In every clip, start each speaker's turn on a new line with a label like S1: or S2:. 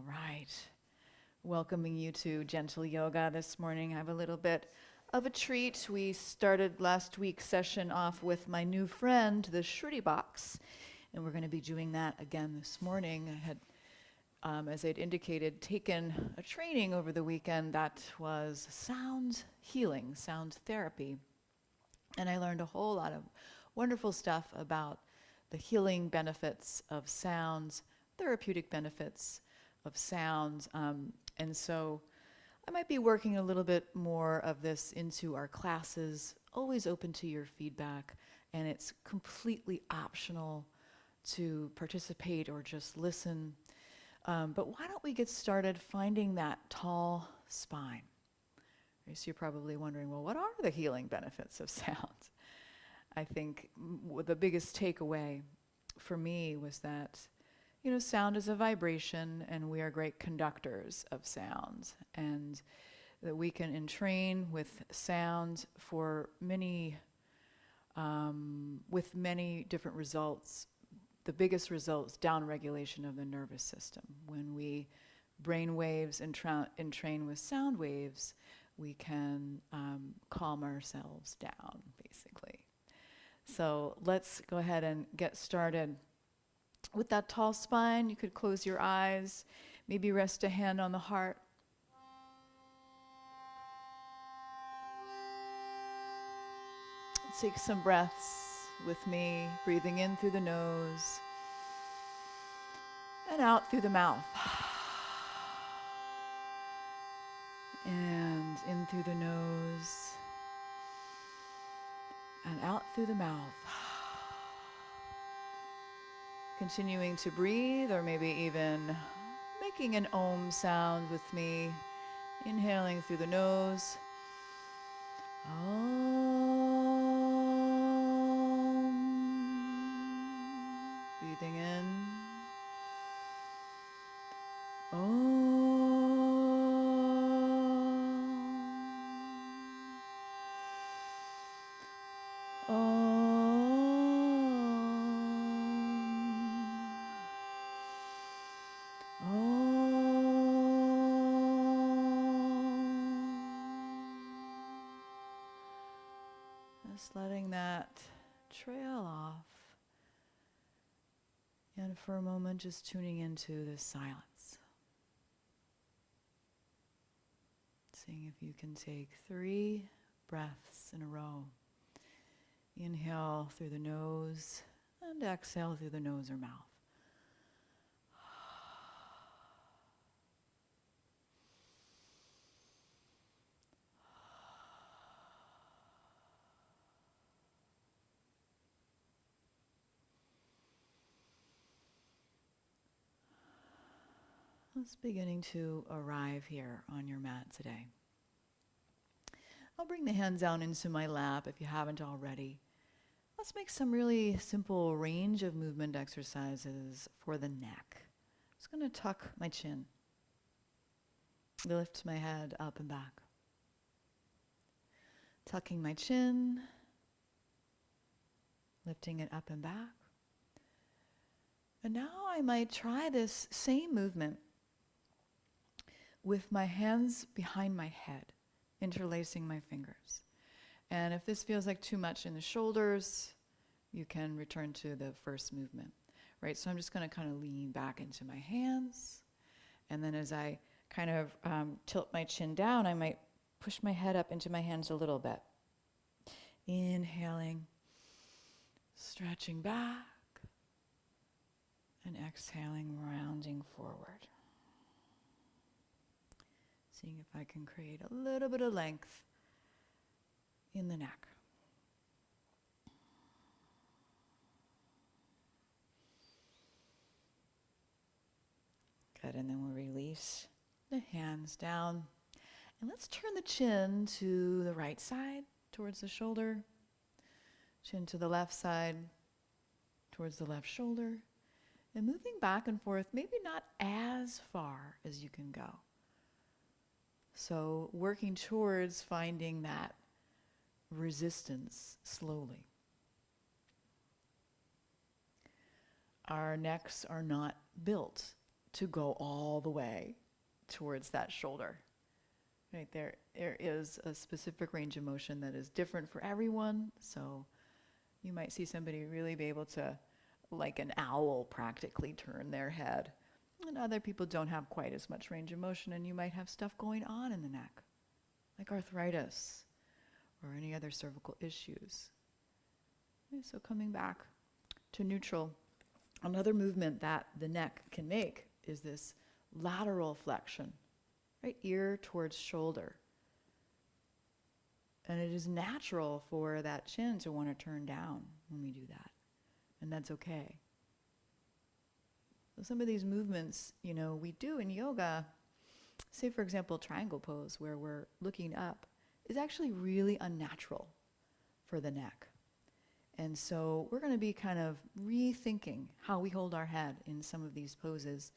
S1: right. Welcoming you to Gentle Yoga this morning. I have a little bit of a treat. We started last week's session off with my new friend, the Shruti Box, and we're going to be doing that again this morning. I had, as I'd indicated, taken a training over the weekend that was sound healing, sound therapy, and I learned a whole lot of wonderful stuff about the healing benefits of sounds, therapeutic benefits of sounds, and so I might be working a little bit more of this into our classes, always open to your feedback, and it's completely optional to participate or just listen. But why don't we get started finding that tall spine? So you're probably wondering, well, what are the healing benefits of sound? I think the biggest takeaway for me was that, you know, sound is a vibration and we are great conductors of sound, and that we can entrain with sound for many, with many different results. The biggest results, downregulation of the nervous system. When we brain waves entrain with sound waves, we can calm ourselves down, basically. So let's go ahead and get started. With that tall spine, you could close your eyes, maybe rest a hand on the heart. Take some breaths with me, breathing in through the nose and out through the mouth. And in through the nose and out through the mouth. Continuing to breathe, or maybe even making an om sound with me. Inhaling through the nose. Om. Breathing in. Om. Just letting that trail off. And for a moment, just tuning into the silence. Seeing if you can take 3 breaths in a row. Inhale through the nose and exhale through the nose or mouth. It's beginning to arrive here on your mat today. I'll bring the hands down into my lap if you haven't already. Let's make some really simple range of movement exercises for the neck. I'm just going to tuck my chin. Lift my head up and back. Tucking my chin. Lifting it up and back. And now I might try this same movement with my hands behind my head, interlacing my fingers. And if this feels like too much in the shoulders, you can return to the first movement, right? So I'm just going to kind of lean back into my hands. And then as I kind of tilt my chin down, I might push my head up into my hands a little bit. Inhaling, stretching back, and exhaling, rounding forward. Seeing if I can create a little bit of length in the neck. Good, and then we'll release the hands down. And let's turn the chin to the right side, towards the shoulder. Chin to the left side, towards the left shoulder. And moving back and forth, maybe not as far as you can go. So working towards finding that resistance slowly. Our necks are not built to go all the way towards that shoulder. Right there is a specific range of motion that is different for everyone. So you might see somebody really be able to, like an owl, practically turn their head. And other people don't have quite as much range of motion, and you might have stuff going on in the neck, like arthritis or any other cervical issues. Okay, so coming back to neutral, another movement that the neck can make is this lateral flexion. Right, ear towards shoulder. And it is natural for that chin to want to turn down when we do that. And that's okay. So some of these movements, we do in yoga, say for example, triangle pose where we're looking up, is actually really unnatural for the neck. And so we're going to be kind of rethinking how we hold our head in some of these poses.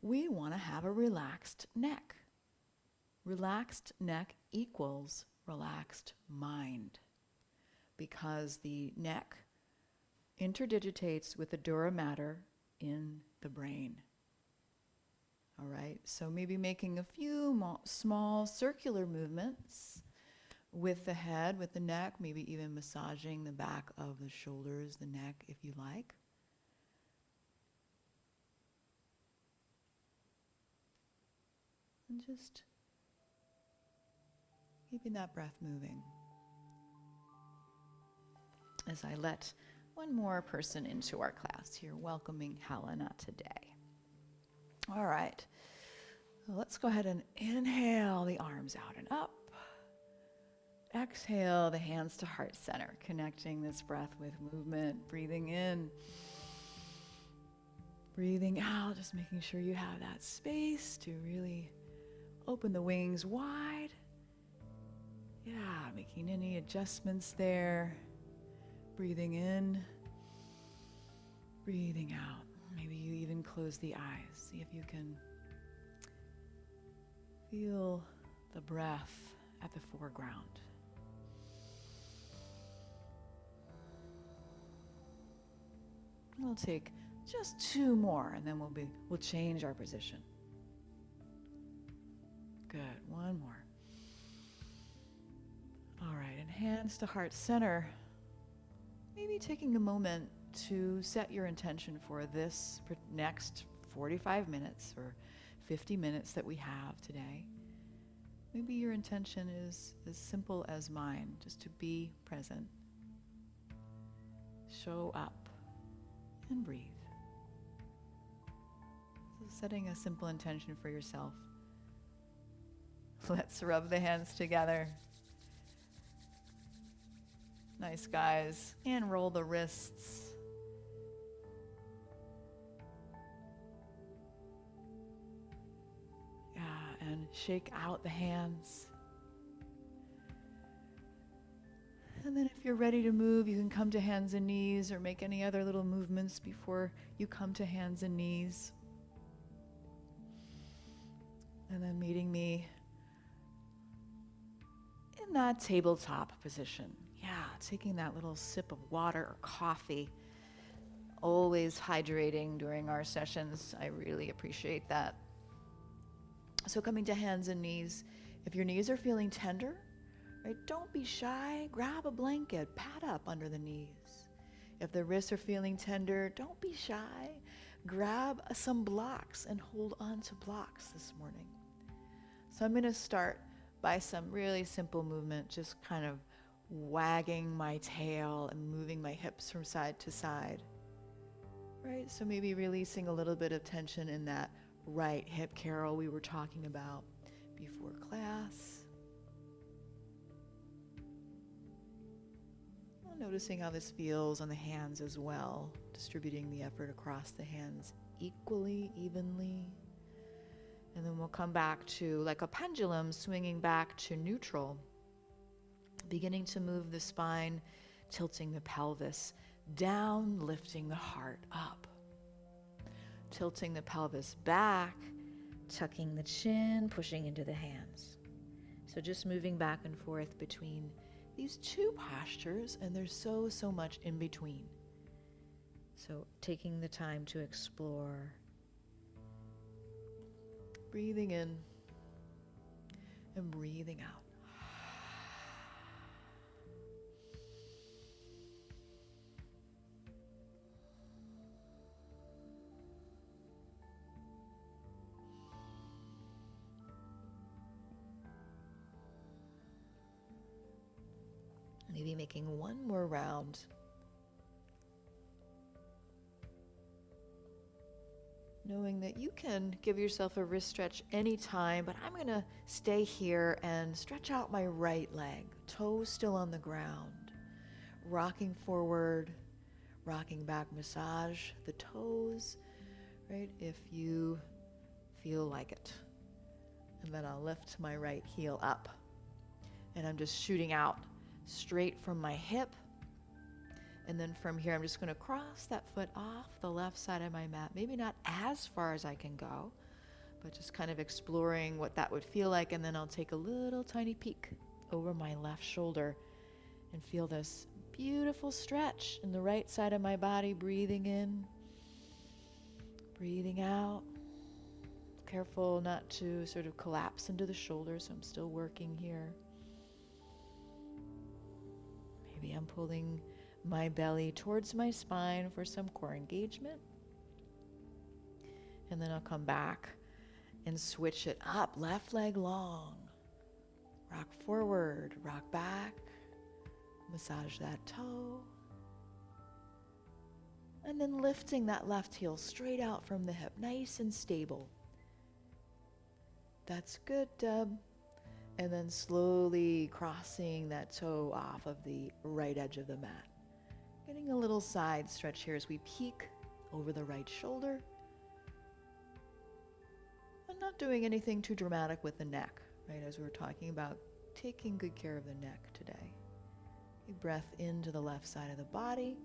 S1: We want to have a relaxed neck. Relaxed neck equals relaxed mind, because the neck interdigitates with the dura mater in the brain. All right, so maybe making a few small circular movements with the head, with the neck, maybe even massaging the back of the shoulders, the neck, if you like. And just keeping that breath moving. As I let one more person into our class here, welcoming Helena today. All right, let's go ahead and inhale the arms out and up. Exhale the hands to heart center, connecting this breath with movement, breathing in. Breathing out, just making sure you have that space to really open the wings wide. Yeah, making any adjustments there. Breathing in, breathing out. Maybe you even close the eyes. See if you can feel the breath at the foreground. We'll take just 2 more, and then we'll change our position. Good, 1 more. All right, and hands to heart center. Maybe taking a moment to set your intention for this next 45 minutes or 50 minutes that we have today. Maybe your intention is as simple as mine, just to be present. Show up and breathe. So setting a simple intention for yourself. Let's rub the hands together. Nice, guys. And roll the wrists. Yeah, and shake out the hands. And then if you're ready to move, you can come to hands and knees or make any other little movements before you come to hands and knees. And then meeting me in that tabletop position. Yeah, taking that little sip of water or coffee. Always hydrating during our sessions. I really appreciate that. So coming to hands and knees. If your knees are feeling tender, right, don't be shy. Grab a blanket, pat up under the knees. If the wrists are feeling tender, don't be shy. Grab some blocks and hold on to blocks this morning. So I'm going to start by some really simple movement, just kind of wagging my tail and moving my hips from side to side. Right, so maybe releasing a little bit of tension in that right hip carol we were talking about before class. Noticing how this feels on the hands as well, distributing the effort across the hands equally, evenly. And then we'll come back to, like a pendulum, swinging back to neutral, beginning to move the spine, tilting the pelvis down, lifting the heart up. Tilting the pelvis back, tucking the chin, pushing into the hands. So just moving back and forth between these 2 postures, and there's so much in between. So taking the time to explore breathing in and breathing out. Maybe making one more round. Knowing that you can give yourself a wrist stretch anytime, but I'm gonna stay here and stretch out my right leg, toes still on the ground, rocking forward, rocking back, massage the toes, right, if you feel like it. And then I'll lift my right heel up. And I'm just shooting out straight from my hip. And then from here, I'm just going to cross that foot off the left side of my mat. Maybe not as far as I can go, but just kind of exploring what that would feel like. And then I'll take a little tiny peek over my left shoulder and feel this beautiful stretch in the right side of my body, breathing in, breathing out. Careful not to sort of collapse into the shoulders, so I'm still working here. Maybe I'm pulling my belly towards my spine for some core engagement. And then I'll come back and switch it up. Left leg long. Rock forward, rock back. Massage that toe. And then lifting that left heel straight out from the hip, nice and stable. That's good, Deb. And then slowly crossing that toe off of the right edge of the mat. Getting a little side stretch here as we peek over the right shoulder. And not doing anything too dramatic with the neck, right? As we were talking about taking good care of the neck today. Big breath into the left side of the body.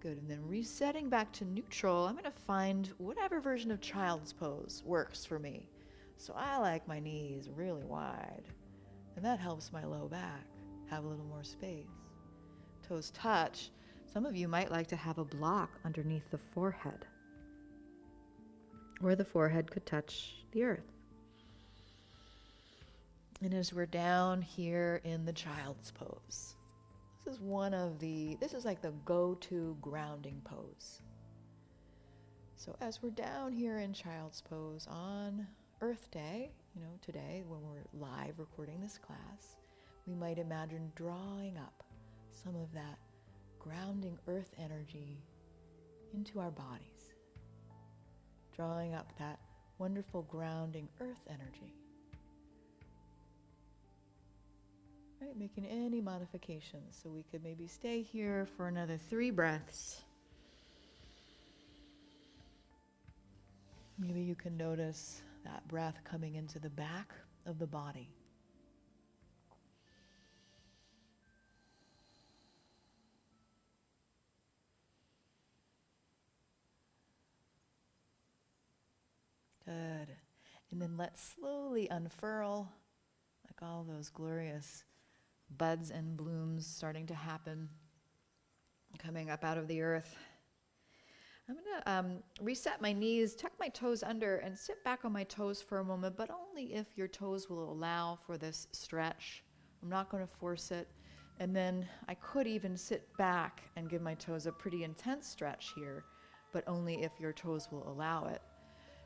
S1: Good, and then resetting back to neutral, I'm gonna find whatever version of child's pose works for me. So I like my knees really wide, and that helps my low back have a little more space. Toes touch. Some of you might like to have a block underneath the forehead, or the forehead could touch the earth. And as we're down here in the child's pose, this is like the go-to grounding pose. So as we're down here in child's pose on Earth Day, today when we're live recording this class, we might imagine drawing up some of that grounding earth energy into our bodies. Drawing up that wonderful grounding earth energy. Right, making any modifications. So we could maybe stay here for another 3 breaths. Maybe you can notice that breath coming into the back of the body. Good. And then let's slowly unfurl, like all those glorious buds and blooms starting to happen, coming up out of the earth. I'm going to reset my knees, tuck my toes under, and sit back on my toes for a moment, but only if your toes will allow for this stretch. I'm not going to force it. And then I could even sit back and give my toes a pretty intense stretch here, but only if your toes will allow it.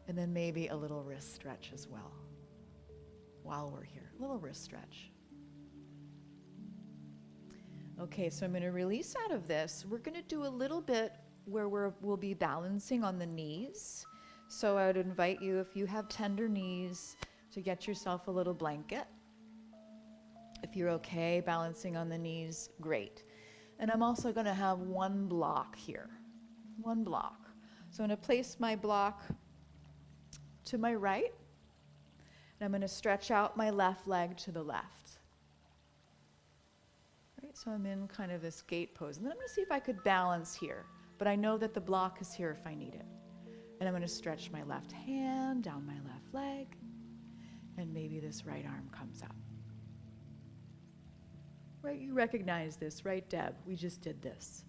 S1: And then maybe a little wrist stretch as well while we're here. A little wrist stretch. Okay, so I'm going to release out of this. We're going to do a little bit where we'll be balancing on the knees. So I would invite you, if you have tender knees, to get yourself a little blanket. If you're okay balancing on the knees, great. And I'm also going to have one block here. One block. So I'm going to place my block to my right, and I'm going to stretch out my left leg to the left. Right, so I'm in kind of this gate pose. And then I'm going to see if I could balance here. But I know that the block is here if I need it. And I'm going to stretch my left hand down my left leg, and maybe this right arm comes up. Right, you recognize this, right, Deb? We just did this.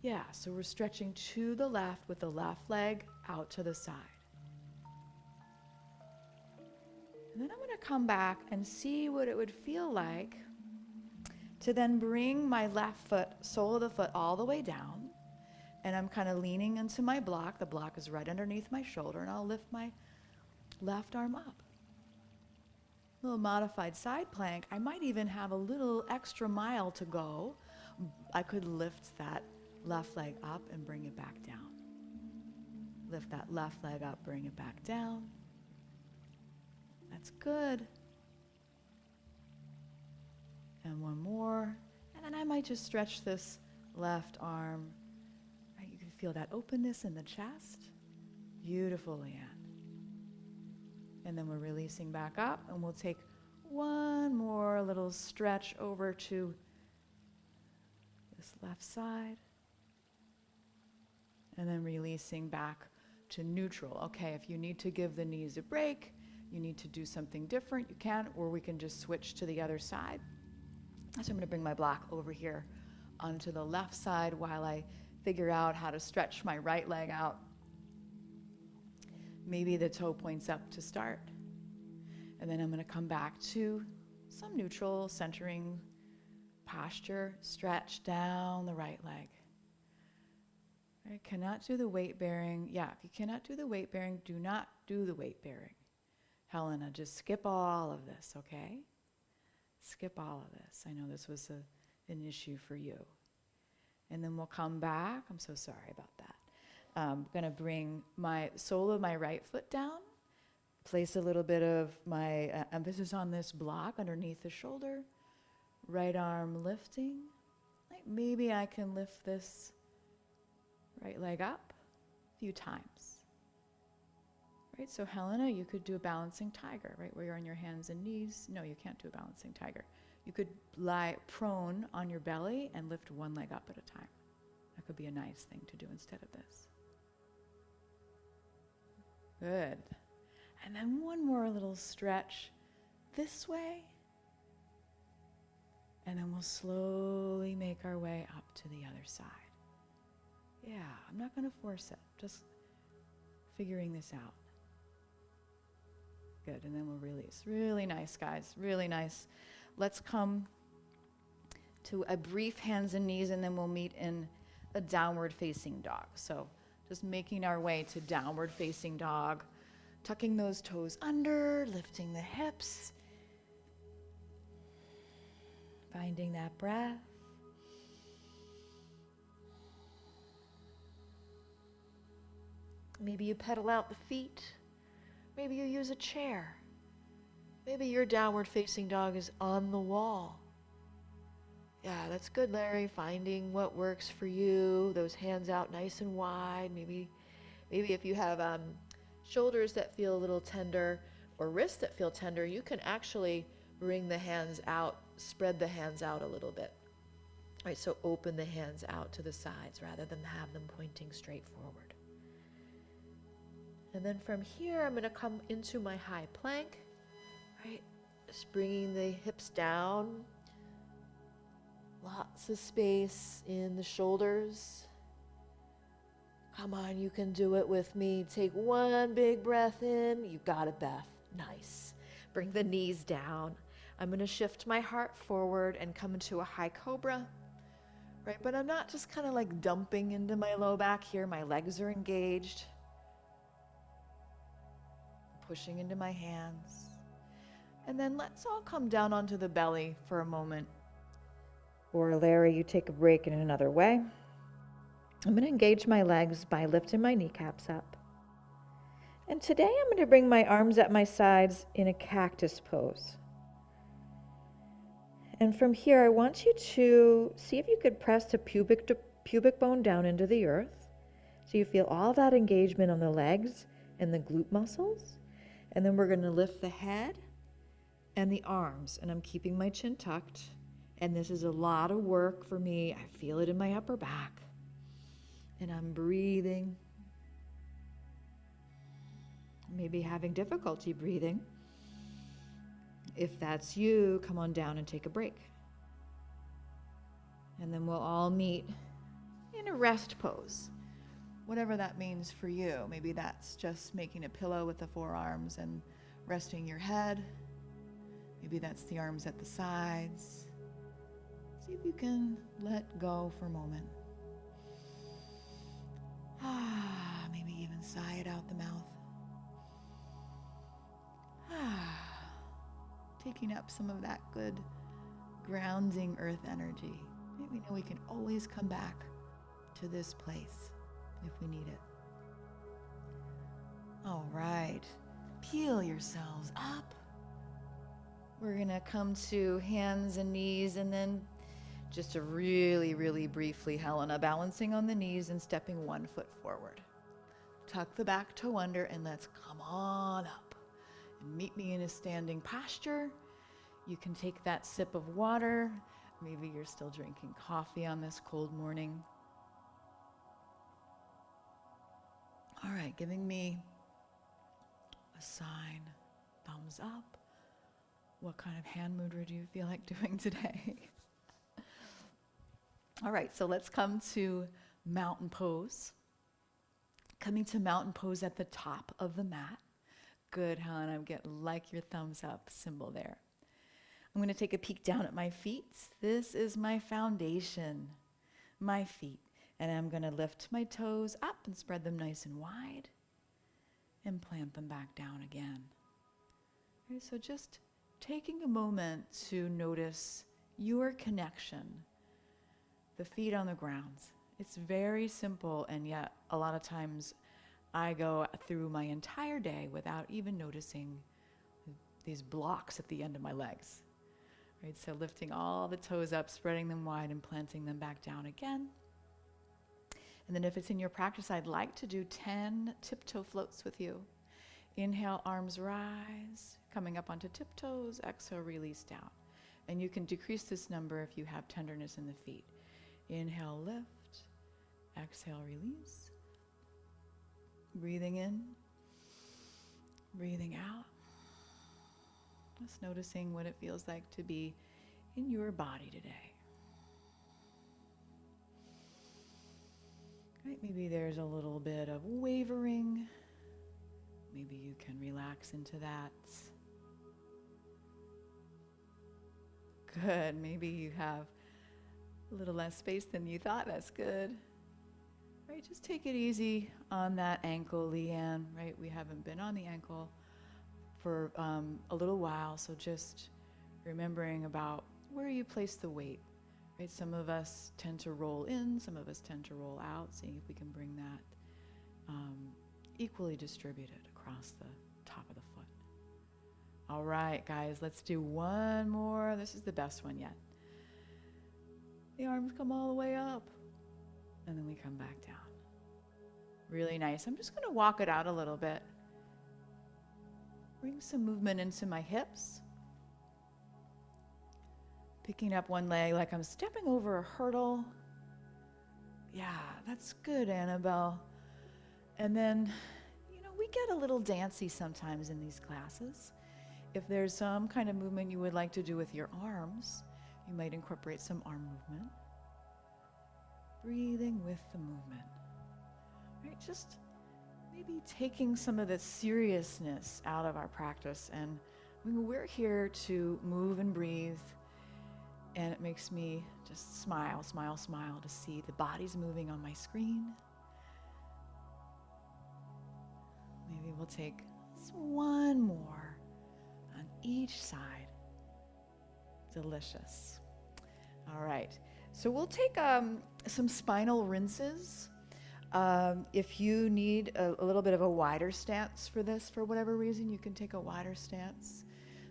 S1: Yeah, so we're stretching to the left with the left leg out to the side. And then I'm going to come back and see what it would feel like to then bring my left foot, sole of the foot, all the way down. And I'm kind of leaning into my block. The block is right underneath my shoulder, and I'll lift my left arm up. A little modified side plank. I might even have a little extra mile to go. I could lift that left leg up and bring it back down. Lift that left leg up, bring it back down. That's good. And one more. And then I might just stretch this left arm. Right, you can feel that openness in the chest. Beautiful, Leanne. And then we're releasing back up, and we'll take one more little stretch over to this left side. And then releasing back to neutral. Okay, if you need to give the knees a break, you need to do something different, you can, or we can just switch to the other side. So I'm going to bring my block over here onto the left side while I figure out how to stretch my right leg out. Maybe the toe points up to start. And then I'm going to come back to some neutral centering posture, stretch down the right leg. Right, cannot do the weight bearing. Yeah, if you cannot do the weight bearing, do not do the weight bearing. Helena, just skip all of this, okay? Skip all of this. I know this was an issue for you. And then we'll come back. I'm so sorry about that. I'm going to bring my sole of my right foot down, place a little bit of my emphasis on this block underneath the shoulder, right arm lifting. Like maybe I can lift this right leg up a few times. Right, so Helena, you could do a balancing tiger, right, where you're on your hands and knees. No, you can't do a balancing tiger. You could lie prone on your belly and lift one leg up at a time. That could be a nice thing to do instead of this. Good. And then one more little stretch this way. And then we'll slowly make our way up to the other side. Yeah, I'm not going to force it, just figuring this out. Good, and then we'll release. Really nice, guys, really nice. Let's come to a brief hands and knees, and then we'll meet in a downward facing dog. So just making our way to downward facing dog, tucking those toes under, lifting the hips, finding that breath. Maybe you pedal out the feet. Maybe you use a chair. Maybe your downward facing dog is on the wall. Yeah, that's good, Larry. Finding what works for you. Those hands out nice and wide. Maybe if you have shoulders that feel a little tender or wrists that feel tender, you can actually bring the hands out, spread the hands out a little bit. All right, so open the hands out to the sides rather than have them pointing straight forward. And then from here, I'm going to come into my high plank, right? Just bringing the hips down. Lots of space in the shoulders. Come on, you can do it with me. Take one big breath in. You got it, Beth. Nice. Bring the knees down. I'm going to shift my heart forward and come into a high cobra, right? But I'm not just kind of like dumping into my low back here. My legs are engaged. Pushing into my hands. And then let's all come down onto the belly for a moment. Or Larry, you take a break in another way. I'm going to engage my legs by lifting my kneecaps up. And today I'm going to bring my arms at my sides in a cactus pose. And from here, I want you to see if you could press the pubic bone down into the earth. So you feel all that engagement on the legs and the glute muscles. And then we're going to lift the head and the arms. And I'm keeping my chin tucked. And this is a lot of work for me. I feel it in my upper back. And I'm breathing. Maybe having difficulty breathing. If that's you, come on down and take a break. And then we'll all meet in a rest pose. Whatever that means for you. Maybe that's just making a pillow with the forearms and resting your head. Maybe that's the arms at the sides. See if you can let go for a moment. Maybe even sigh it out the mouth. Taking up some of that good grounding earth energy. We know we can always come back to this place if we need it. All right, peel yourselves up. We're gonna come to hands and knees, and then just a really, really briefly, Helena, balancing on the knees and stepping 1 foot forward. Tuck the back toe under and let's come on up. And meet me in a standing posture. You can take that sip of water. Maybe you're still drinking coffee on this cold morning. All right, giving me a sign, thumbs up. What kind of hand mudra do you feel like doing today? All right, so let's come to mountain pose. Coming to mountain pose at the top of the mat. Good, hon, I'm getting like your thumbs up symbol there. I'm gonna take a peek down at my feet. This is my foundation, my feet. And I'm gonna lift my toes up and spread them nice and wide and plant them back down again. Okay, so just taking a moment to notice your connection, the feet on the ground. It's very simple, and yet a lot of times I go through my entire day without even noticing these blocks at the end of my legs. Right, so lifting all the toes up, spreading them wide and planting them back down again. And then if it's in your practice, I'd like to do 10 tiptoe floats with you. Inhale, arms rise, coming up onto tiptoes, exhale, release down. And you can decrease this number if you have tenderness in the feet. Inhale, lift, exhale, release. Breathing in, breathing out. Just noticing what it feels like to be in your body today. Right, maybe there's a little bit of wavering. Maybe you can relax into that. Good, maybe you have a little less space than you thought. That's good. Right, just take it easy on that ankle, Leanne. Right, we haven't been on the ankle for a little while, so just remembering about where you place the weight. Right, some of us tend to roll in, some of us tend to roll out, seeing if we can bring that equally distributed across the top of the foot. All right, guys, let's do one more. This is the best one yet. The arms come all the way up, and then we come back down. Really nice. I'm just going to walk it out a little bit. Bring some movement into my hips. Picking up one leg like I'm stepping over a hurdle. Yeah, that's good, Annabelle. And then, we get a little dancey sometimes in these classes. If there's some kind of movement you would like to do with your arms, you might incorporate some arm movement. Breathing with the movement. Right, just maybe taking some of the seriousness out of our practice. And we're here to move and breathe. And it makes me just smile, smile, smile to see the bodies moving on my screen. Maybe we'll take one more on each side. Delicious. All right. So we'll take some spinal rinses. If you need a little bit of a wider stance for this, for whatever reason, you can take a wider stance.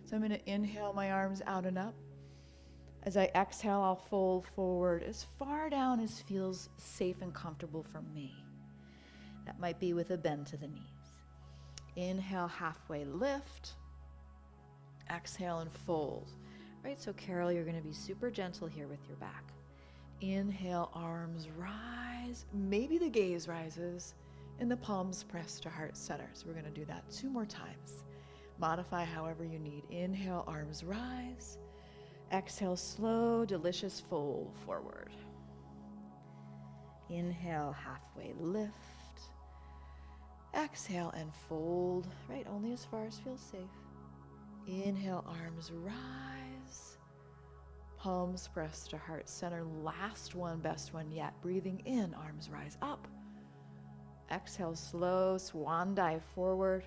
S1: So I'm going to inhale my arms out and up. As I exhale, I'll fold forward as far down as feels safe and comfortable for me. That might be with a bend to the knees. Inhale, halfway lift. Exhale and fold. Right, so Carol, you're going to be super gentle here with your back. Inhale, arms rise. Maybe the gaze rises and the palms press to heart center. So we're going to do that 2 more times. Modify however you need. Inhale, arms rise. Exhale, slow, delicious fold forward. Inhale, halfway lift. Exhale and fold, right? Only as far as feels safe. Inhale, arms rise. Palms press to heart center. Last one, best one yet. Breathing in, arms rise up. Exhale, slow, swan dive forward.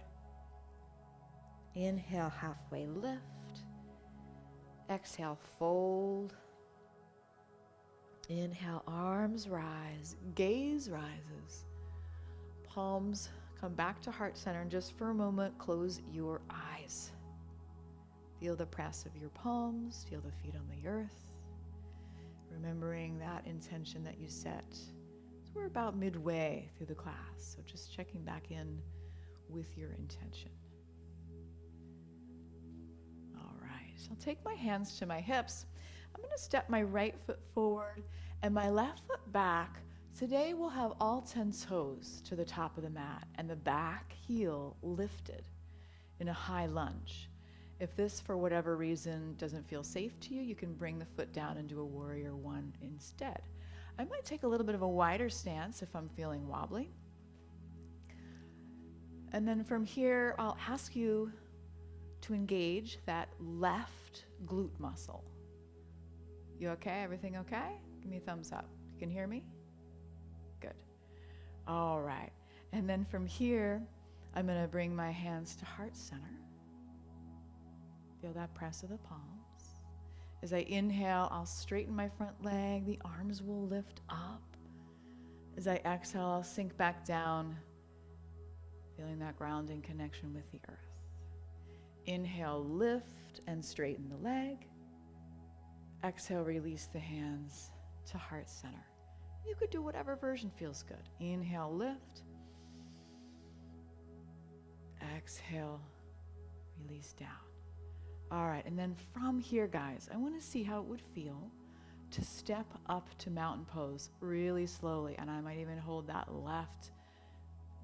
S1: Inhale, halfway lift. Exhale, fold. Inhale, arms rise, gaze rises. Palms come back to heart center, and just for a moment, close your eyes. Feel the press of your palms, feel the feet on the earth. Remembering that intention that you set. So we're about midway through the class, so just checking back in with your intention. All right, so I'll take my hands to my hips. I'm going to step my right foot forward and my left foot back. Today we'll have all 10 toes to the top of the mat and the back heel lifted in a high lunge. If this, for whatever reason, doesn't feel safe to you, you can bring the foot down and do a warrior one instead. I might take a little bit of a wider stance if I'm feeling wobbly. And then from here, I'll ask you to engage that left glute muscle. You okay? Everything okay? Give me a thumbs up. You can hear me? Good. All right. And then from here, I'm going to bring my hands to heart center. Feel that press of the palms. As I inhale, I'll straighten my front leg. The arms will lift up. As I exhale, I'll sink back down, feeling that grounding connection with the earth. Inhale, lift and straighten the leg. Exhale, release the hands to heart center. You could do whatever version feels good. Inhale, lift. Exhale, release down. All right, and then from here, guys, I want to see how it would feel to step up to mountain pose really slowly. And I might even hold that left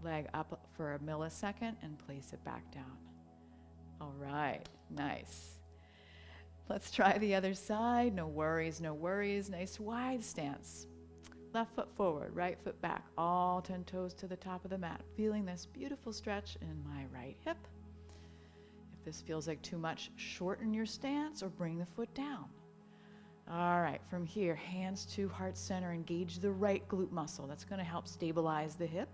S1: leg up for a millisecond and place it back down. All right, nice. Let's try the other side. No worries, no worries. Nice wide stance. Left foot forward, right foot back. All 10 toes to the top of the mat. Feeling this beautiful stretch in my right hip. If this feels like too much, shorten your stance or bring the foot down. All right, from here, hands to heart center. Engage the right glute muscle. That's going to help stabilize the hip.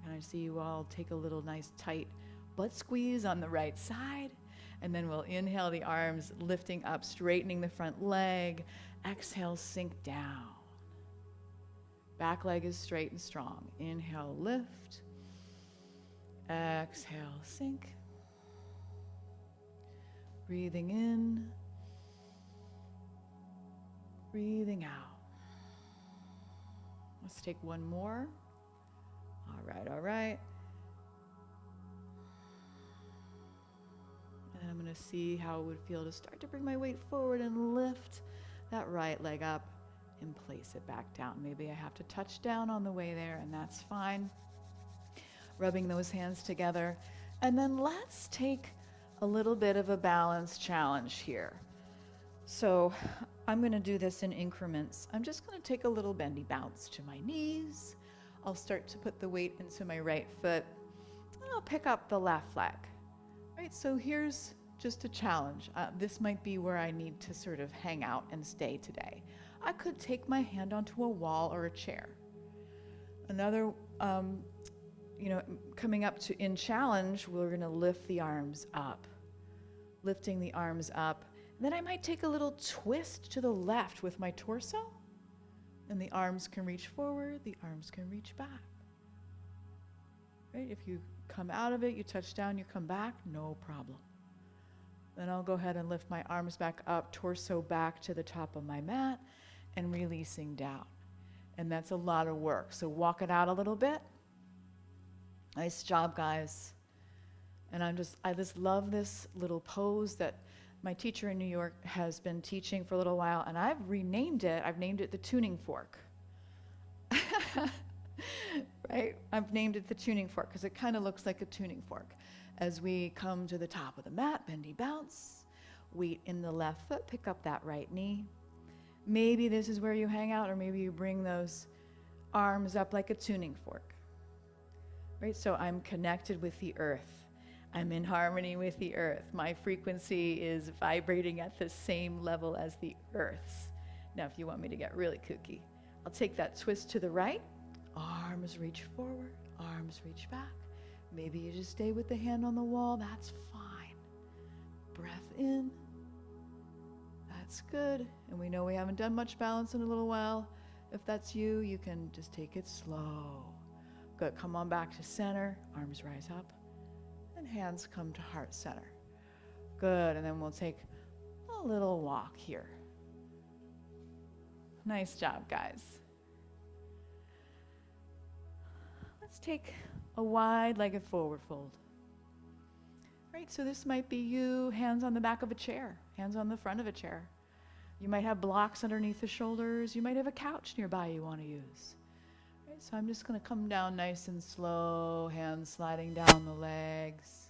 S1: And I see you all take a little nice tight butt squeeze on the right side. And then we'll inhale the arms, lifting up, straightening the front leg. Exhale, sink down. Back leg is straight and strong. Inhale, lift. Exhale, sink. Breathing in. Breathing out. Let's take one more. All right, all right. And I'm going to see how it would feel to start to bring my weight forward and lift that right leg up and place it back down. Maybe I have to touch down on the way there, and that's fine. Rubbing those hands together. And then let's take a little bit of a balance challenge here. So I'm going to do this in increments. I'm just going to take a little bendy bounce to my knees. I'll start to put the weight into my right foot, and I'll pick up the left leg. Right, so here's just a challenge. This might be where I need to sort of hang out and stay today. I could take my hand onto a wall or a chair. Another, coming up to in challenge, we're going to lift the arms up. Lifting the arms up. And then I might take a little twist to the left with my torso. And the arms can reach forward, the arms can reach back. Right? If you come out of it, you touch down, you come back, no problem. Then I'll go ahead and lift my arms back up, torso back to the top of my mat, and releasing down. And that's a lot of work. So walk it out a little bit. Nice job, guys. And I just love this little pose that my teacher in New York has been teaching for a little while, and I've renamed it. I've named it the tuning fork. Right? I've named it the tuning fork because it kind of looks like a tuning fork. As we come to the top of the mat, bendy bounce, weight in the left foot, pick up that right knee. Maybe this is where you hang out, or maybe you bring those arms up like a tuning fork. Right? So I'm connected with the earth. I'm in harmony with the earth. My frequency is vibrating at the same level as the earth's. Now, if you want me to get really kooky, I'll take that twist to the right. Arms reach forward, arms reach back. Maybe you just stay with the hand on the wall. That's fine. Breath in. That's good. And we know we haven't done much balance in a little while. If that's you, you can just take it slow. Good. Come on back to center. Arms rise up. And hands come to heart center. Good. And then we'll take a little walk here. Nice job, guys. Let's take a wide-legged forward fold. Right, so this might be you, hands on the back of a chair, hands on the front of a chair. You might have blocks underneath the shoulders. You might have a couch nearby you want to use. Right, so I'm just going to come down nice and slow, hands sliding down the legs.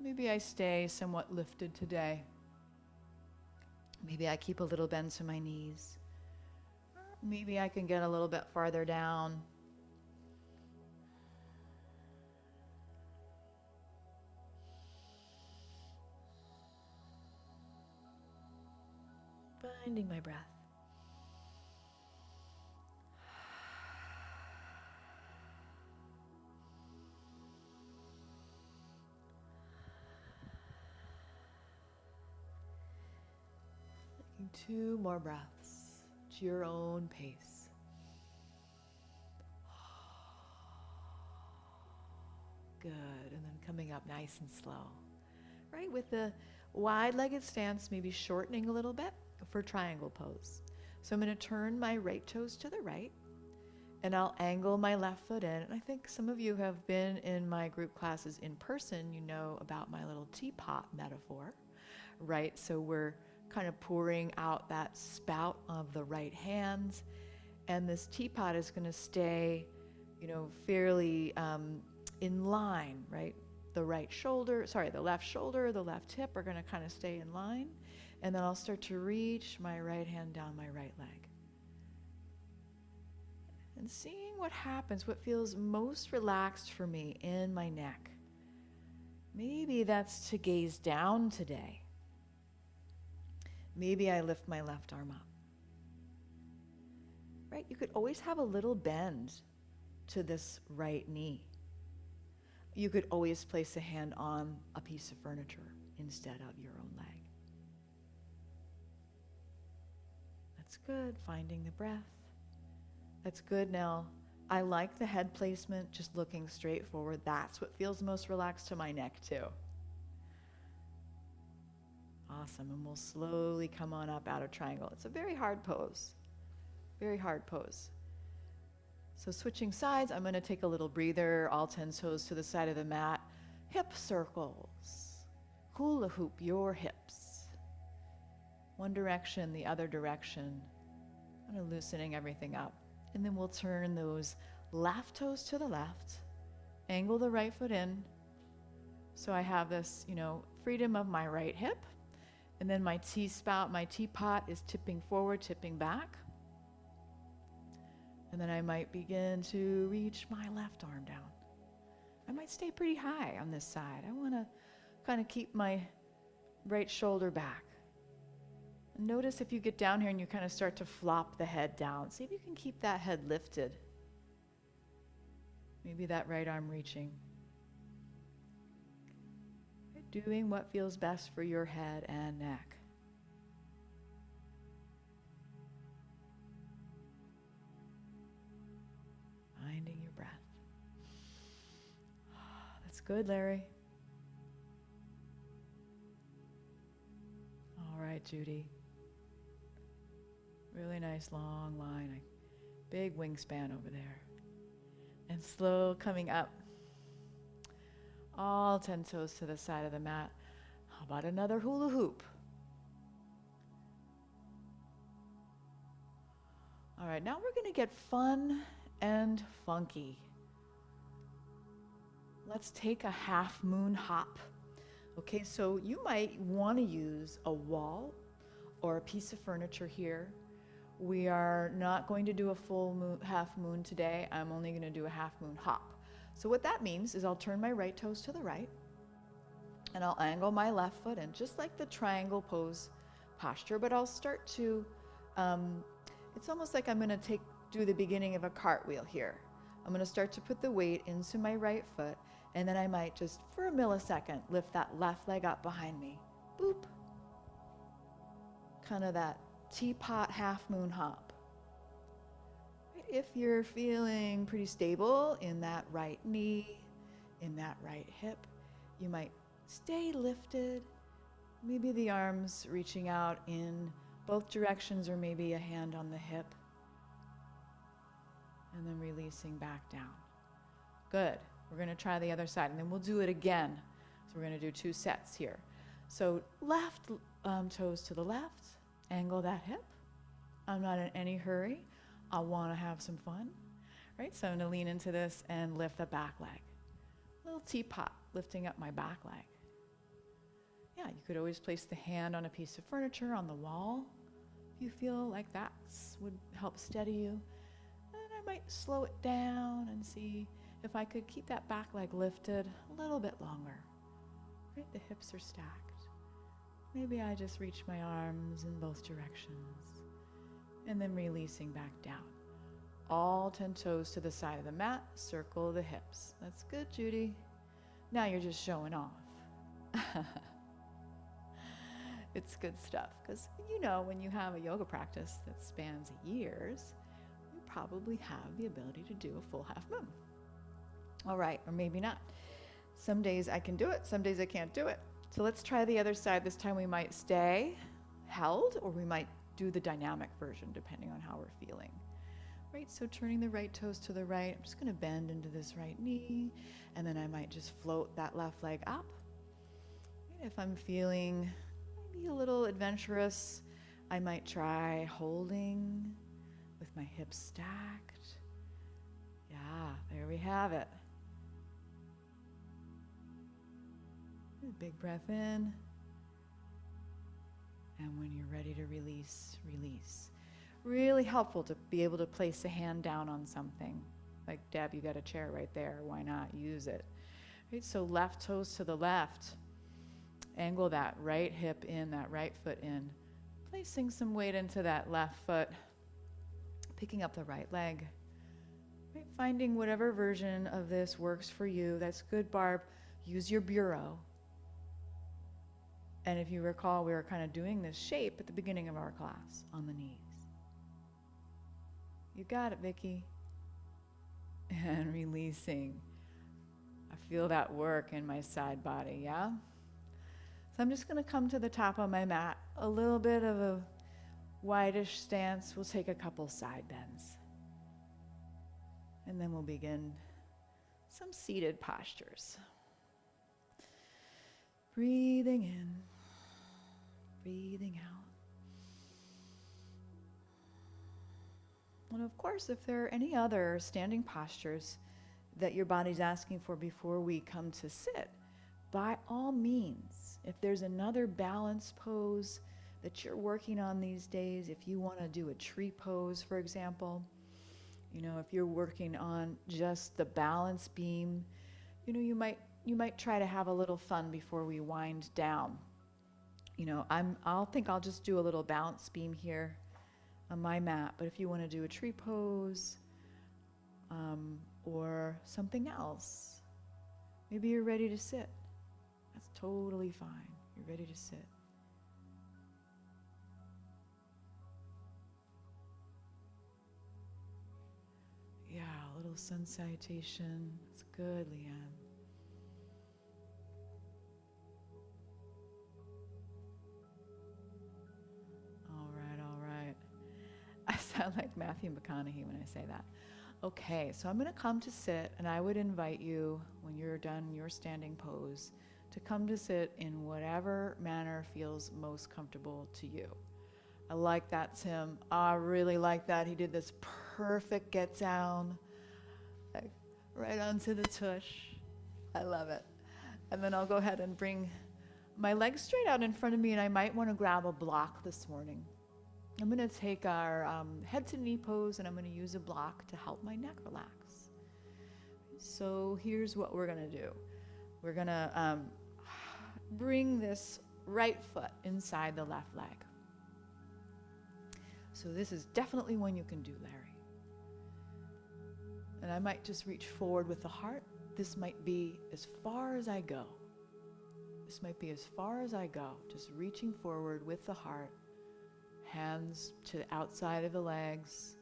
S1: Maybe I stay somewhat lifted today. Maybe I keep a little bend to my knees. Maybe I can get a little bit farther down. Finding my breath. Taking 2 more breaths at your own pace. Good. And then coming up nice and slow. Right? With the wide-legged stance, maybe shortening a little bit for triangle pose. So I'm going to turn my right toes to the right, and I'll angle my left foot in. And I think some of you have been in my group classes in person. You know about my little teapot metaphor, right? So we're kind of pouring out that spout of the right hands, and this teapot is going to stay, fairly in line, right? The left shoulder, the left hip are going to kind of stay in line. And then I'll start to reach my right hand down my right leg. And seeing what happens, what feels most relaxed for me in my neck. Maybe that's to gaze down today. Maybe I lift my left arm up. Right? You could always have a little bend to this right knee. You could always place a hand on a piece of furniture instead of your own leg. That's good. Finding the breath. That's good. Now, I like the head placement, just looking straight forward. That's what feels most relaxed to my neck, too. Awesome. And we'll slowly come on up out of triangle. It's a very hard pose. Very hard pose. So switching sides, I'm going to take a little breather, all 10 toes to the side of the mat. Hip circles. Hula hoop your hips. One direction, the other direction. Kind of loosening everything up. And then we'll turn those left toes to the left. Angle the right foot in. So I have this, freedom of my right hip. And then my T-spout, my teapot is tipping forward, tipping back. And then I might begin to reach my left arm down. I might stay pretty high on this side. I want to kind of keep my right shoulder back. And notice if you get down here and you kind of start to flop the head down. See if you can keep that head lifted. Maybe that right arm reaching. Doing what feels best for your head and neck. Finding your breath. That's good, Larry. All right, Judy. Really nice long line. A big wingspan over there. And slow coming up. All 10 toes to the side of the mat. How about another hula hoop? All right, now we're going to get fun and funky. Let's take a half moon hop. Okay, so you might want to use a wall or a piece of furniture here. We are not going to do a full moon, half moon today. I'm only going to do a half moon hop. So what that means is I'll turn my right toes to the right, and I'll angle my left foot in, just like the triangle pose posture, but I'll start to, it's almost like I'm going to do the beginning of a cartwheel here. I'm going to start to put the weight into my right foot, and then I might just, for a millisecond, lift that left leg up behind me. Boop. Kind of that teapot half moon hop. If you're feeling pretty stable in that right knee, in that right hip, you might stay lifted. Maybe the arms reaching out in both directions, or maybe a hand on the hip. And then releasing back down. Good. We're going to try the other side, and then we'll do it again. So we're going to do 2 sets here. So left toes to the left, angle that hip. I'm not in any hurry. I want to have some fun, right? So I'm going to lean into this and lift the back leg. Little teapot, lifting up my back leg. Yeah, you could always place the hand on a piece of furniture on the wall if you feel like that would help steady you. And I might slow it down and see if I could keep that back leg lifted a little bit longer. Right, the hips are stacked. Maybe I just reach my arms in both directions, and then releasing back down. All 10 toes to the side of the mat, circle the hips. That's good, Judy. Now you're just showing off. It's good stuff, because you know, when you have a yoga practice that spans years, you probably have the ability to do a full half moon. All right, or maybe not. Some days I can do it, some days I can't do it. So let's try the other side. This time we might stay held, or we might do the dynamic version depending on how we're feeling. Right, so turning the right toes to the right, I'm just going to bend into this right knee, and then I might just float that left leg up. Right, if I'm feeling maybe a little adventurous, I might try holding with my hips stacked. Yeah, there we have it. Big breath in. And when you're ready to release, release. Really helpful to be able to place a hand down on something. Like, Deb, you got a chair right there. Why not use it? Right, so left toes to the left. Angle that right hip in, that right foot in. Placing some weight into that left foot. Picking up the right leg. Right, finding whatever version of this works for you. That's good, Barb. Use your bureau. And if you recall, we were kind of doing this shape at the beginning of our class on the knees. You got it, Vicky. And releasing. I feel that work in my side body, yeah? So I'm just going to come to the top of my mat. A little bit of a wideish stance. We'll take a couple side bends. And then we'll begin some seated postures. Breathing in, breathing out. And of course, if there are any other standing postures that your body's asking for before we come to sit, by all means, if there's another balance pose that you're working on these days, if you want to do a tree pose, for example, you know, if you're working on just the balance beam, you know, you might try to have a little fun before we wind down. You know, I'll just do a little balance beam here on my mat, but if you want to do a tree pose, or something else, maybe you're ready to sit. That's totally fine. You're ready to sit. Yeah, a little sun salutation. It's good, Leanne. All right. I sound like Matthew McConaughey when I say that. Okay, so I'm going to come to sit, and I would invite you, when you're done your standing pose, to come to sit in whatever manner feels most comfortable to you. I like that, Tim. I really like that. He did this perfect get down, like right onto the tush. I love it. And then I'll go ahead and bring my legs straight out in front of me, and I might want to grab a block this morning. I'm going to take our head to knee pose, and I'm going to use a block to help my neck relax. So here's what we're going to do. We're going to bring this right foot inside the left leg. So this is definitely one you can do, Larry. And I might just reach forward with the heart. This might be as far as I go. This might be as far as I go, just reaching forward with the heart, hands to the outside of the legs.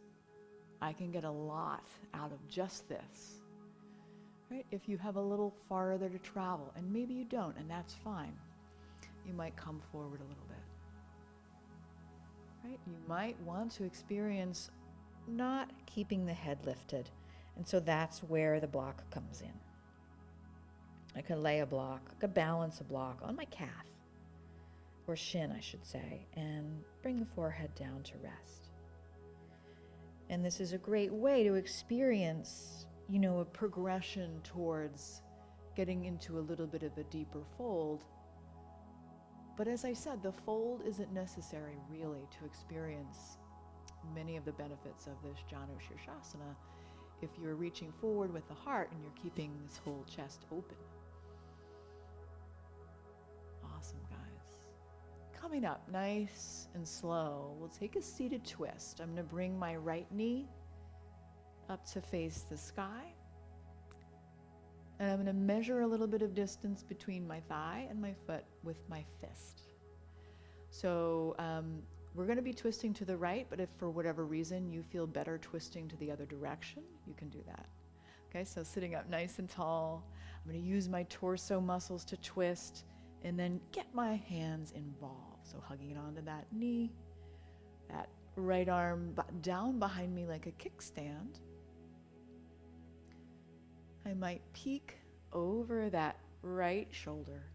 S1: I can get a lot out of just this. Right? If you have a little farther to travel, and maybe you don't, and that's fine, you might come forward a little bit. Right? You might want to experience not keeping the head lifted, and so that's where the block comes in. I could lay a block, I could balance a block on my calf, or shin, I should say, and bring the forehead down to rest. And this is a great way to experience, a progression towards getting into a little bit of a deeper fold. But as I said, the fold isn't necessary really to experience many of the benefits of this Janu Shirshasana if you're reaching forward with the heart and you're keeping this whole chest open. Awesome, guys. Coming up nice and slow, we'll take a seated twist. I'm going to bring my right knee up to face the sky. And I'm going to measure a little bit of distance between my thigh and my foot with my fist. So we're going to be twisting to the right, but if for whatever reason you feel better twisting to the other direction, you can do that. Okay, so sitting up nice and tall, I'm going to use my torso muscles to twist and then get my hands involved. So hugging it onto that knee, that right arm down behind me like a kickstand. I might peek over that right shoulder,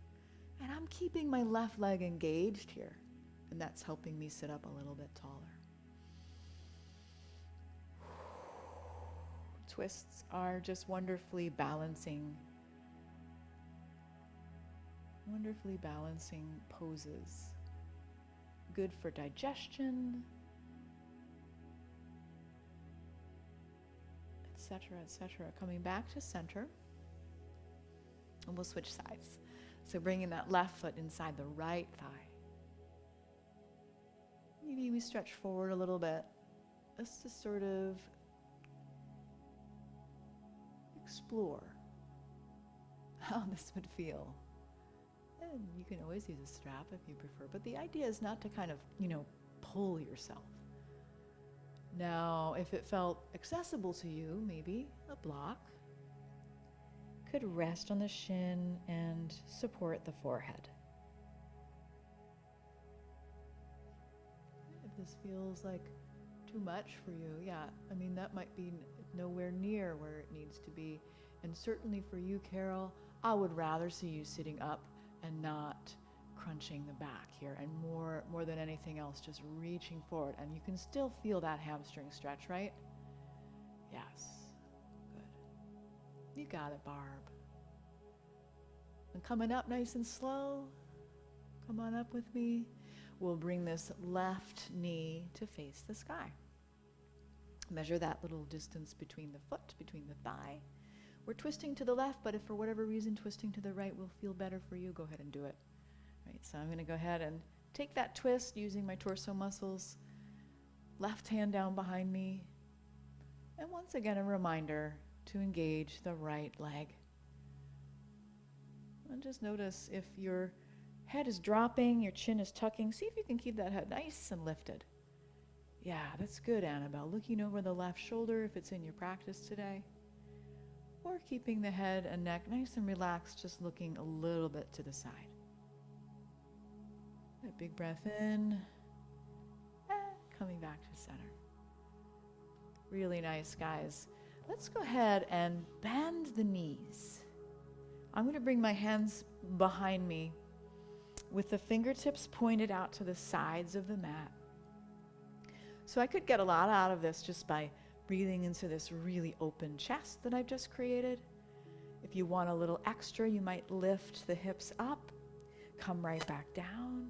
S1: and I'm keeping my left leg engaged here, and that's helping me sit up a little bit taller. Twists are just wonderfully balancing poses. Good for digestion, etc., etc. Coming back to center, and we'll switch sides. So bringing that left foot inside the right thigh. Maybe we stretch forward a little bit, just to sort of explore how this would feel. And you can always use a strap if you prefer, but the idea is not to kind of, pull yourself. Now, if it felt accessible to you, maybe a block could rest on the shin and support the forehead. If this feels like too much for you, that might be nowhere near where it needs to be. And certainly for you, Carol, I would rather see you sitting up and not crunching the back here, and more than anything else, just reaching forward. And you can still feel that hamstring stretch, right? Yes. Good. You got it, Barb. And coming up nice and slow, come on up with me. We'll bring this left knee to face the sky. Measure that little distance between the foot, between the thigh. We're twisting to the left, but if for whatever reason twisting to the right will feel better for you, go ahead and do it. Right, so I'm going to go ahead and take that twist using my torso muscles, left hand down behind me, and once again a reminder to engage the right leg. And just notice if your head is dropping, your chin is tucking, see if you can keep that head nice and lifted. Yeah, that's good, Annabelle. Looking over the left shoulder if it's in your practice today. Or keeping the head and neck nice and relaxed, just looking a little bit to the side. A big breath in, and coming back to center. Really nice, guys. Let's go ahead and bend the knees. I'm going to bring my hands behind me with the fingertips pointed out to the sides of the mat. So I could get a lot out of this just by breathing into this really open chest that I've just created. If you want a little extra, you might lift the hips up, come right back down.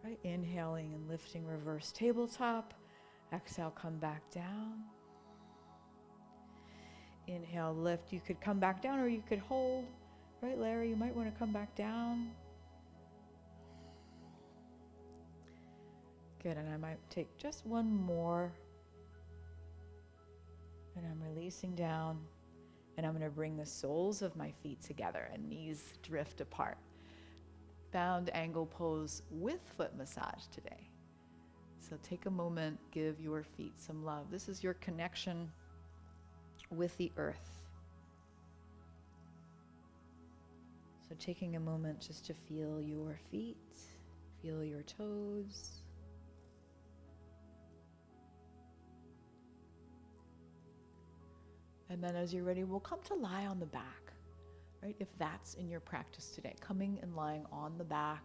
S1: Right, inhaling and lifting, reverse tabletop. Exhale, come back down. Inhale, lift. You could come back down or you could hold. Right, Larry, you might want to come back down. Good, and I might take just one more. And I'm releasing down. And I'm going to bring the soles of my feet together and knees drift apart. Bound angle pose with foot massage today. So take a moment, give your feet some love. This is your connection with the earth. So taking a moment just to feel your feet, feel your toes. And then as you're ready, we'll come to lie on the back, right? If that's in your practice today, coming and lying on the back.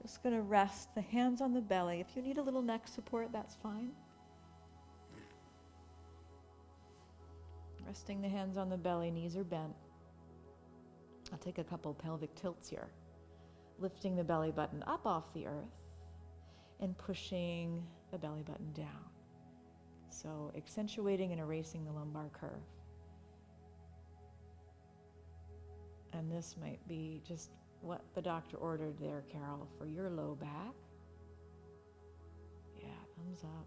S1: Just going to rest the hands on the belly. If you need a little neck support, that's fine. Resting the hands on the belly, knees are bent. I'll take a couple pelvic tilts here. Lifting the belly button up off the earth and pushing the belly button down. So accentuating and erasing the lumbar curve. And this might be just what the doctor ordered there, Carol, for your low back. Yeah, thumbs up.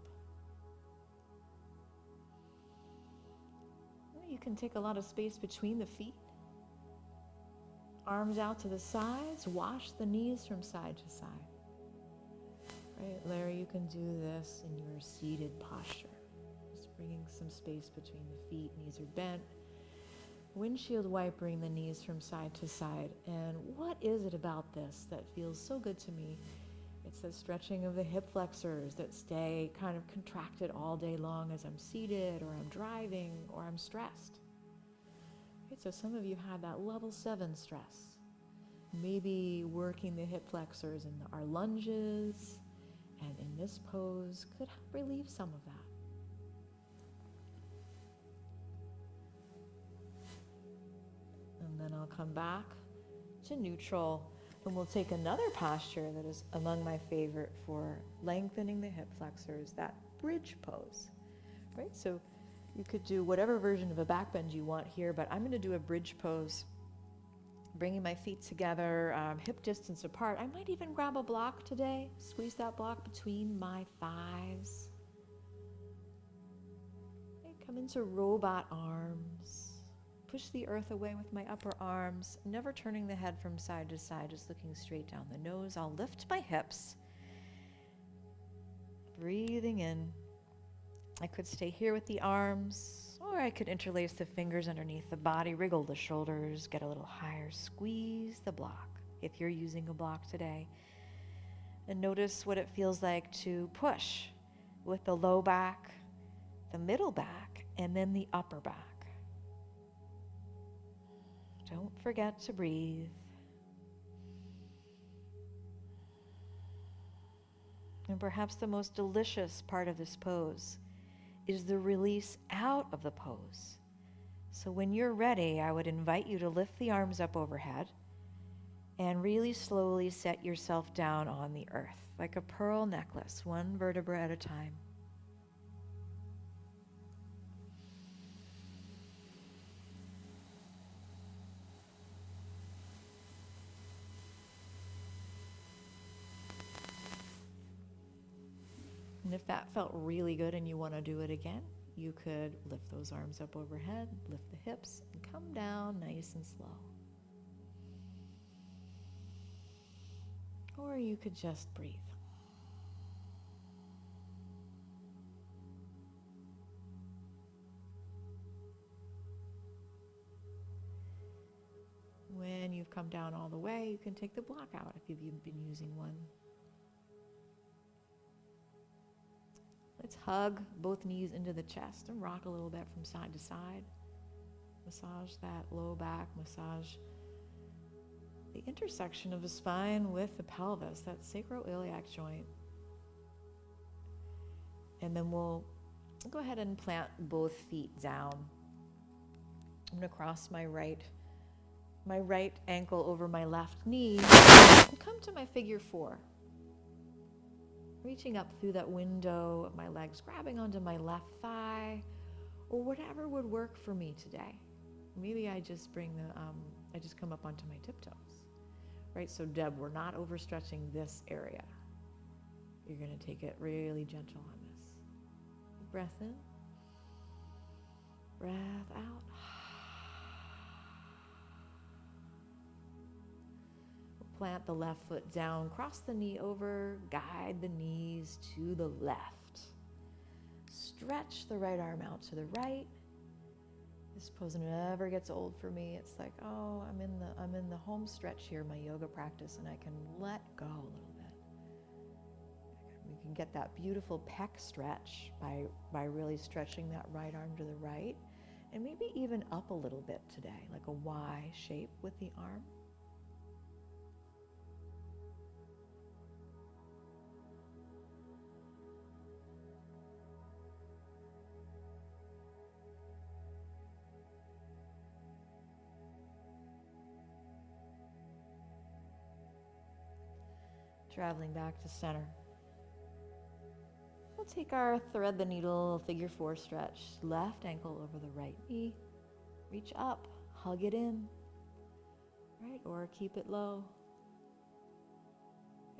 S1: You can take a lot of space between the feet. Arms out to the sides. Wash the knees from side to side. Right, Larry, you can do this in your seated posture. Just bringing some space between the feet. Knees are bent. Windshield wipering the knees from side to side. And what is it about this that feels so good to me? It's the stretching of the hip flexors that stay kind of contracted all day long as I'm seated or I'm driving or I'm stressed. Okay, so some of you had that level 7 stress. Maybe working the hip flexors in our lunges and in this pose could help relieve some of that. And then I'll come back to neutral. And we'll take another posture that is among my favorite for lengthening the hip flexors, that bridge pose, right? So you could do whatever version of a back bend you want here, but I'm going to do a bridge pose, bringing my feet together, hip distance apart. I might even grab a block today, squeeze that block between my thighs. Okay, come into robot arms. Push the earth away with my upper arms, never turning the head from side to side, just looking straight down the nose. I'll lift my hips. Breathing in. I could stay here with the arms, or I could interlace the fingers underneath the body, wriggle the shoulders, get a little higher, squeeze the block if you're using a block today. And notice what it feels like to push with the low back, the middle back, and then the upper back. Don't forget to breathe. And perhaps the most delicious part of this pose is the release out of the pose. So when you're ready, I would invite you to lift the arms up overhead and really slowly set yourself down on the earth, like a pearl necklace, one vertebra at a time. And if that felt really good and you want to do it again, you could lift those arms up overhead, lift the hips, and come down nice and slow. Or you could just breathe. When you've come down all the way, you can take the block out if you've been using one. Let's hug both knees into the chest and rock a little bit from side to side. Massage that low back, massage the intersection of the spine with the pelvis, that sacroiliac joint. And then we'll go ahead and plant both feet down I'm going to cross my right ankle over my left knee and come to my figure 4. Reaching up through that window of my legs, grabbing onto my left thigh, or whatever would work for me today. Maybe I just I just come up onto my tiptoes, right? So Deb, we're not overstretching this area. You're going to take it really gentle on this. Breath in, breath out. Plant the left foot down, cross the knee over, guide the knees to the left. Stretch the right arm out to the right. This pose never gets old for me. It's like, oh, I'm in the home stretch here, my yoga practice, and I can let go a little bit. We can get that beautiful pec stretch by really stretching that right arm to the right, and maybe even up a little bit today, like a Y shape with the arm. Traveling back to center. We'll take our thread the needle figure 4 stretch. Left ankle over the right knee. Reach up, hug it in, right? Or keep it low.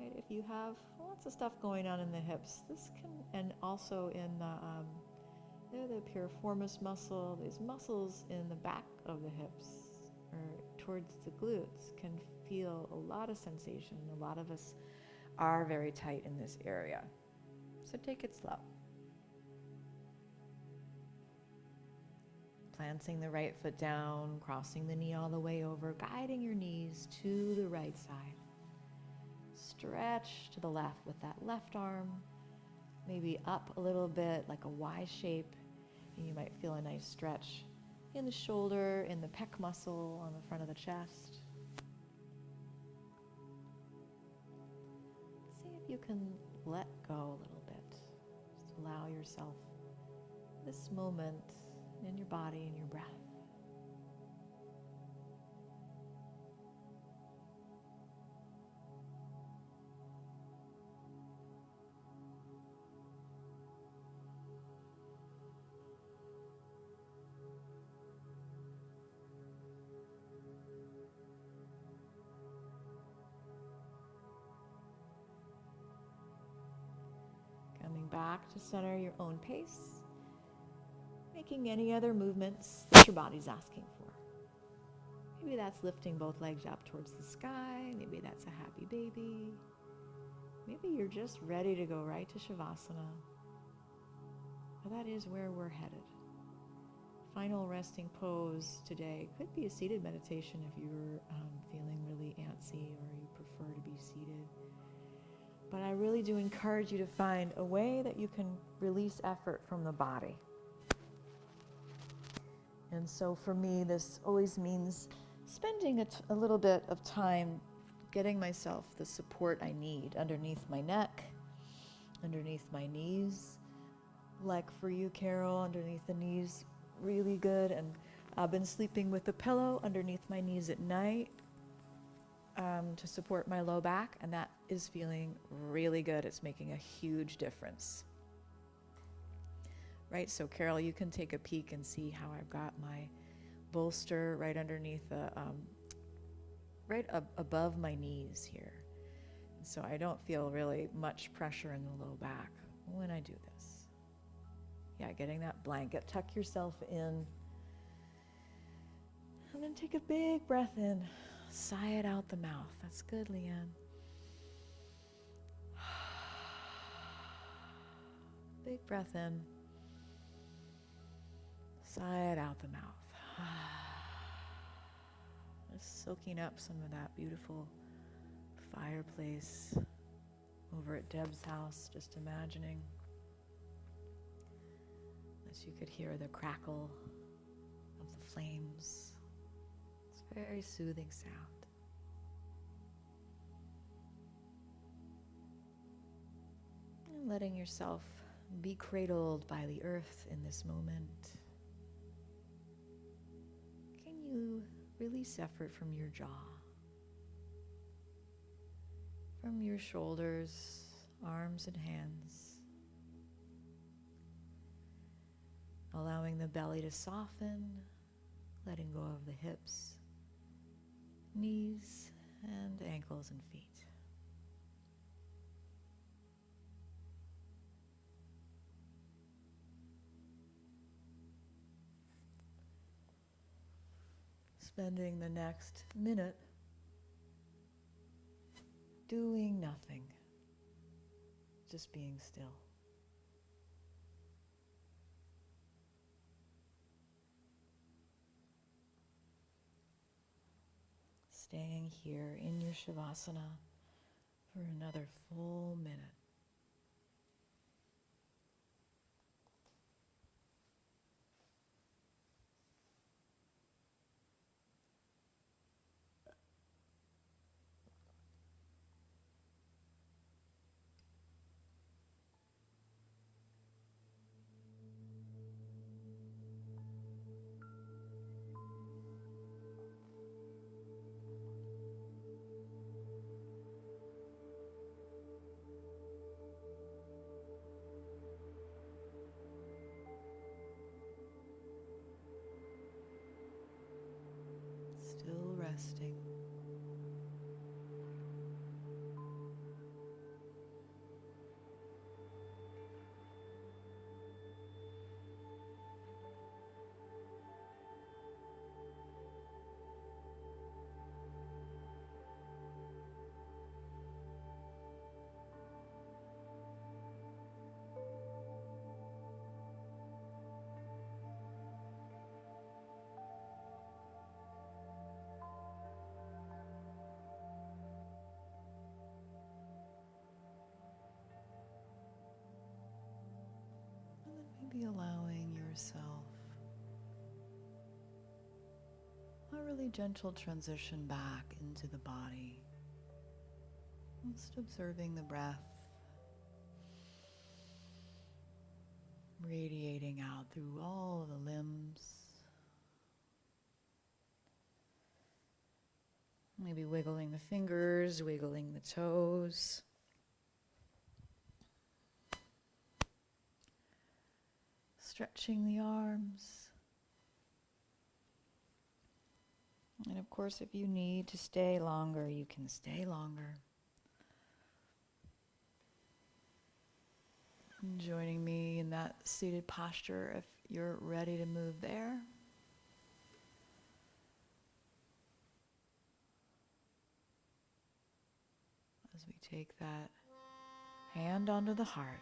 S1: Right? If you have lots of stuff going on in the hips, this can, and also in the piriformis muscle, these muscles in the back of the hips or towards the glutes can feel a lot of sensation. A lot of us are very tight in this area. So take it slow. Planting the right foot down, crossing the knee all the way over, guiding your knees to the right side. Stretch to the left with that left arm, maybe up a little bit like a Y shape. And you might feel a nice stretch in the shoulder, in the pec muscle on the front of the chest. You can let go a little bit. Just allow yourself this moment in your body and your breath. Back to center your own pace, making any other movements that your body's asking for. Maybe that's lifting both legs up towards the sky, maybe that's a happy baby, maybe you're just ready to go right to Savasana. But that is where we're headed. Final resting pose today could be a seated meditation if you're feeling really antsy or you prefer to be seated. But I really do encourage you to find a way that you can release effort from the body. And so for me, this always means spending a little bit of time getting myself the support I need underneath my neck, underneath my knees. Like for you, Carol, underneath the knees, really good. And I've been sleeping with a pillow underneath my knees at night. To support my low back, and that is feeling really good. It's making a huge difference. Right, so Carol, you can take a peek and see how I've got my bolster right underneath above my knees here. And so I don't feel really much pressure in the low back when I do this. Yeah, getting that blanket, tuck yourself in, and then take a big breath in. Sigh it out the mouth. That's good, Leanne. Big breath in. Sigh it out the mouth. Just soaking up some of that beautiful fireplace over at Deb's house. Just imagining as you could hear the crackle of the flames. Very soothing sound. And letting yourself be cradled by the earth in this moment. release effort from your jaw, from your shoulders, arms and hands, allowing the belly to soften, letting go of the hips, knees, and ankles and feet. Spending the next minute doing nothing, just being still. Staying here in your Savasana for another full minute. Still resting. Maybe allowing yourself a really gentle transition back into the body. Just observing the breath radiating out through all of the limbs. Maybe wiggling the fingers, wiggling the toes. Stretching the arms. And of course, if you need to stay longer, you can stay longer. And joining me in that seated posture if you're ready to move there. As we take that hand onto the heart.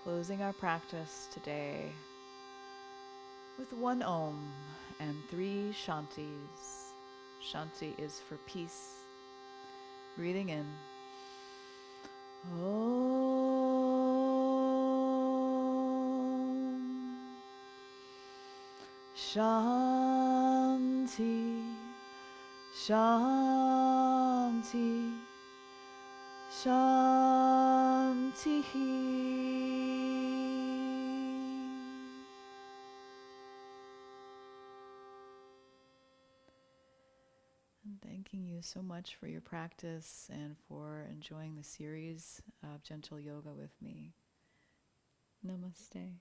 S1: Closing our practice today with 1 Om and 3 Shantis. Shanti is for peace. Breathing in. Om. Shanti. Shanti. Shanti. Thanking you so much for your practice and for enjoying the series of gentle yoga with me. Namaste.